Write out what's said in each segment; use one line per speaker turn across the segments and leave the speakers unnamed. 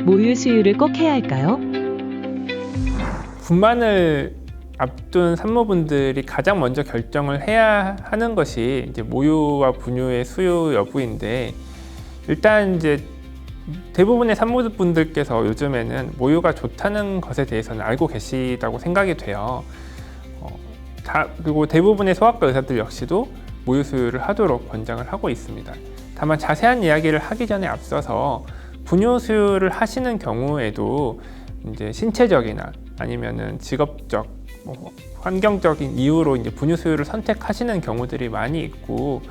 모유 수유를 꼭 해야 할까요?
분만을 앞둔 산모분들이 가장 먼저 결정을 해야 하는 것이 이제 모유와 분유의 수유 여부인데, 일단 이제 대부분의 산모분들께서 요즘에는 모유가 좋다는 것에 대해서는 알고 계시다고 생각이 돼요. 그리고 대부분의 소아과 의사들 역시도 모유 수유를 하도록 권장을 하고 있습니다. 다만 자세한 이야기를 하기 전에 앞서서 분유 수유를 하시는 경우에도 이제 신체적이나 아니면은 직업적, 환경적인 이유로 이제 분유 수유를 선택하시는 경우들이 많이 있고,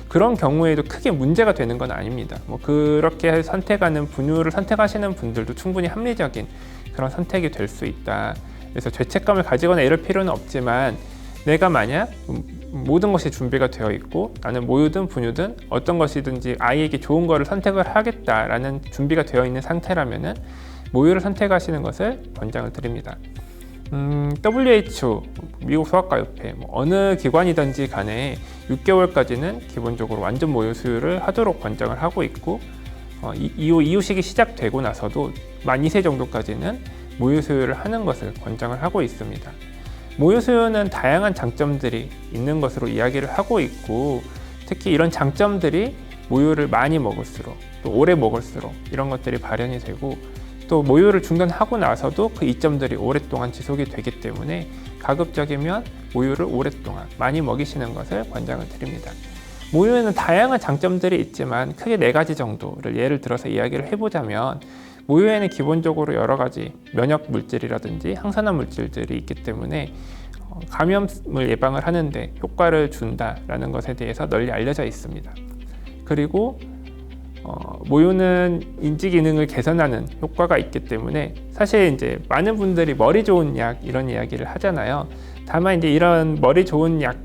그런 경우에도 크게 문제가 되는 건 아닙니다. 그렇게 선택하는 분유를 선택하시는 분들도 충분히 합리적인 그런 선택이 될 수 있다. 그래서 죄책감을 가지거나 이럴 필요는 없지만, 내가 만약 모든 것이 준비가 되어 있고 나는 모유든 분유든 어떤 것이든지 아이에게 좋은 거를 선택을 하겠다라는 준비가 되어 있는 상태라면은 모유를 선택하시는 것을 권장을 드립니다. WHO, 미국 소아과협회, 어느 기관이든지 간에 6개월까지는 기본적으로 완전 모유 수유를 하도록 권장을 하고 있고, 이유식이 시작되고 나서도 만 2세 정도까지는 모유 수유를 하는 것을 권장을 하고 있습니다. 모유 수유는 다양한 장점들이 있는 것으로 이야기를 하고 있고, 특히 이런 장점들이 모유를 많이 먹을수록 또 오래 먹을수록 이런 것들이 발현이 되고, 또 모유를 중단하고 나서도 그 이점들이 오랫동안 지속이 되기 때문에 가급적이면 모유를 오랫동안 많이 먹이시는 것을 권장을 드립니다. 모유에는 다양한 장점들이 있지만 크게 4가지 정도를 예를 들어서 이야기를 해보자면, 모유에는 기본적으로 여러 가지 면역 물질이라든지 항산화 물질들이 있기 때문에 감염을 예방을 하는데 효과를 준다라는 것에 대해서 널리 알려져 있습니다. 그리고 모유는 인지 기능을 개선하는 효과가 있기 때문에, 사실 이제 많은 분들이 머리 좋은 약 이런 이야기를 하잖아요. 다만 이제 이런 머리 좋은 약,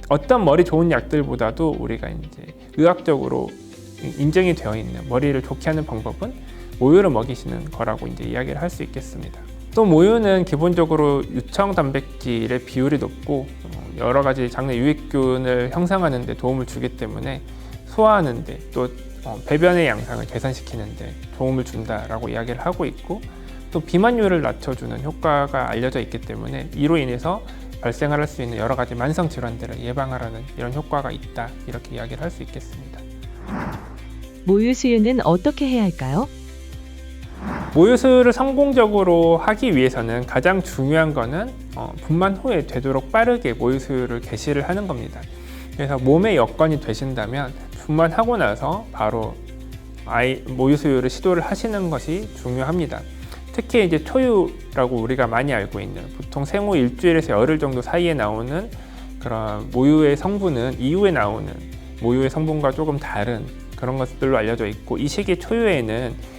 어떤 머리 좋은 약들보다도 우리가 이제 의학적으로 인정이 되어 있는 머리를 좋게 하는 방법은 모유를 먹이시는 거라고 이제 이야기를 할 수 있겠습니다. 또 모유는 기본적으로 유청 단백질의 비율이 높고 여러 가지 장내 유익균을 형성하는 데 도움을 주기 때문에 소화하는 데, 또 배변의 양상을 개선시키는 데 도움을 준다라고 이야기를 하고 있고, 또 비만율을 낮춰주는 효과가 알려져 있기 때문에 이로 인해서 발생할 수 있는 여러 가지 만성 질환들을 예방하라는 이런 효과가 있다, 이렇게 이야기를 할 수 있겠습니다.
모유 수유는 어떻게 해야 할까요?
모유 수유를 성공적으로 하기 위해서는 가장 중요한 거는 분만 후에 되도록 빠르게 모유 수유를 개시를 하는 겁니다. 그래서 몸에 여건이 되신다면 분만하고 나서 바로 모유 수유를 시도를 하시는 것이 중요합니다. 특히 이제 초유라고 우리가 많이 알고 있는, 보통 생후 일주일에서 열흘 정도 사이에 나오는 그런 모유의 성분은 이후에 나오는 모유의 성분과 조금 다른 그런 것들로 알려져 있고, 이 시기 초유에는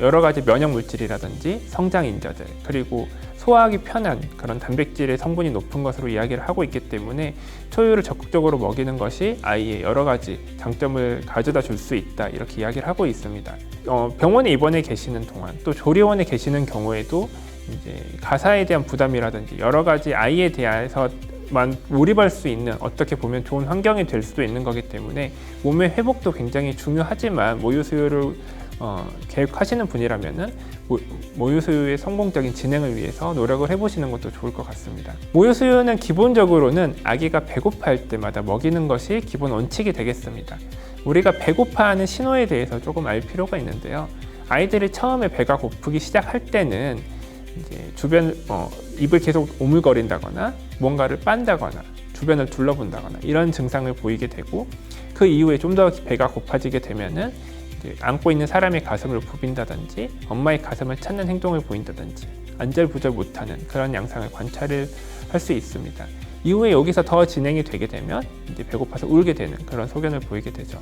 여러 가지 면역 물질이라든지 성장 인자들, 그리고 소화하기 편한 그런 단백질의 성분이 높은 것으로 이야기를 하고 있기 때문에 초유를 적극적으로 먹이는 것이 아이의 여러 가지 장점을 가져다 줄 수 있다, 이렇게 이야기를 하고 있습니다. 병원에 입원해 계시는 동안, 또 조리원에 계시는 경우에도 이제 가사에 대한 부담이라든지 여러 가지 아이에 대해서만 몰입할 수 있는, 어떻게 보면 좋은 환경이 될 수도 있는 거기 때문에 몸의 회복도 굉장히 중요하지만, 모유 수유를 계획하시는 분이라면은 모유 수유의 성공적인 진행을 위해서 노력을 해보시는 것도 좋을 것 같습니다. 모유 수유는 기본적으로는 아기가 배고파할 때마다 먹이는 것이 기본 원칙이 되겠습니다. 우리가 배고파하는 신호에 대해서 조금 알 필요가 있는데요. 아이들이 처음에 배가 고프기 시작할 때는 이제 입을 계속 오물거린다거나 뭔가를 빤다거나 주변을 둘러본다거나 이런 증상을 보이게 되고, 그 이후에 좀 더 배가 고파지게 되면은 안고 있는 사람의 가슴을 부빈다든지 엄마의 가슴을 찾는 행동을 보인다든지 안절부절 못하는 그런 양상을 관찰을 할 수 있습니다. 이후에 여기서 더 진행이 되게 되면 이제 배고파서 울게 되는 그런 소견을 보이게 되죠.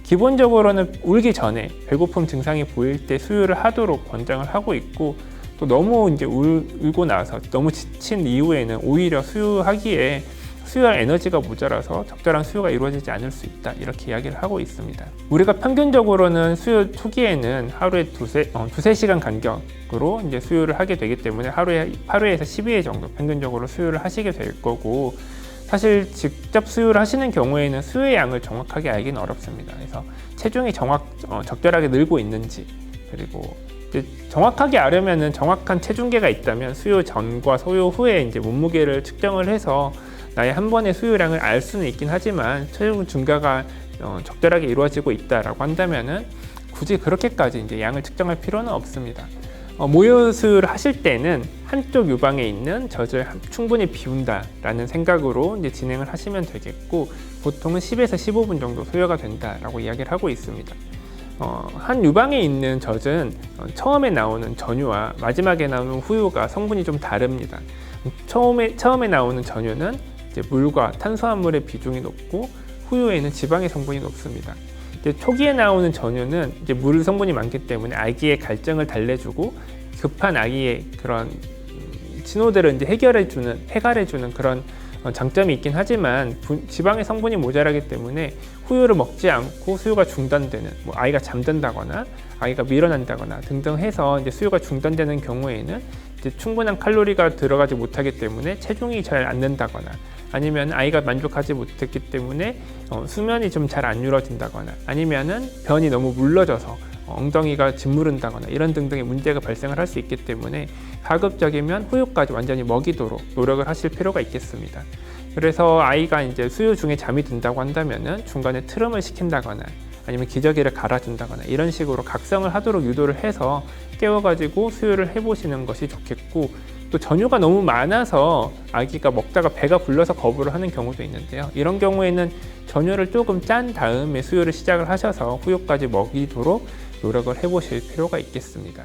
기본적으로는 울기 전에 배고픔 증상이 보일 때 수유를 하도록 권장을 하고 있고, 또 너무 이제 울고 나서 너무 지친 이후에는 오히려 수유하기에 수유할 에너지가 모자라서 적절한 수유가 이루어지지 않을 수 있다, 이렇게 이야기를 하고 있습니다. 우리가 평균적으로는 수유 초기에는 하루에 두세 시간 간격으로 이제 수유를 하게 되기 때문에 하루에 8회에서 12회 정도 평균적으로 수유를 하시게 될 거고, 사실 직접 수유를 하시는 경우에는 수유의 양을 정확하게 알기는 어렵습니다. 그래서 체중이 적절하게 늘고 있는지, 그리고 이제 정확하게 알려면은 정확한 체중계가 있다면 수요 전과 수요 후에 이제 몸무게를 측정을 해서 나의 한 번의 수요량을 알 수는 있긴 하지만 체중 증가가 적절하게 이루어지고 있다라고 한다면은 굳이 그렇게까지 이제 양을 측정할 필요는 없습니다. 모유수유를 하실 때는 한쪽 유방에 있는 젖을 충분히 비운다라는 생각으로 이제 진행을 하시면 되겠고, 보통은 10에서 15분 정도 소요가 된다라고 이야기를 하고 있습니다. 한 유방에 있는 젖은 처음에 나오는 전유와 마지막에 나오는 후유가 성분이 좀 다릅니다. 처음에 나오는 전유는 이제 물과 탄수화물의 비중이 높고, 후유에는 지방의 성분이 높습니다. 이제 초기에 나오는 전유는 이제 물 성분이 많기 때문에 아기의 갈증을 달래주고 급한 아기의 그런 신호들을 이제 해결해주는 그런 장점이 있긴 하지만 지방의 성분이 모자라기 때문에 후유를 먹지 않고 수유가 중단되는, 뭐 아이가 잠든다거나 아이가 밀어난다거나 등등 해서 이제 수유가 중단되는 경우에는 이제 충분한 칼로리가 들어가지 못하기 때문에 체중이 잘 안 는다거나, 아니면 아이가 만족하지 못했기 때문에 수면이 좀 잘 안 이루어진다거나, 아니면은 변이 너무 물러져서 엉덩이가 짓무른다거나 이런 등등의 문제가 발생을 할 수 있기 때문에 가급적이면 후유까지 완전히 먹이도록 노력을 하실 필요가 있겠습니다. 그래서 아이가 이제 수유 중에 잠이 든다고 한다면은 중간에 트름을 시킨다거나 아니면 기저귀를 갈아준다거나 이런 식으로 각성을 하도록 유도를 해서 깨워가지고 수유를 해보시는 것이 좋겠고, 또 전유가 너무 많아서 아기가 먹다가 배가 불러서 거부를 하는 경우도 있는데요. 이런 경우에는 전유를 조금 짠 다음에 수유를 시작을 하셔서 후유까지 먹이도록 노력을 해보실 필요가 있겠습니다.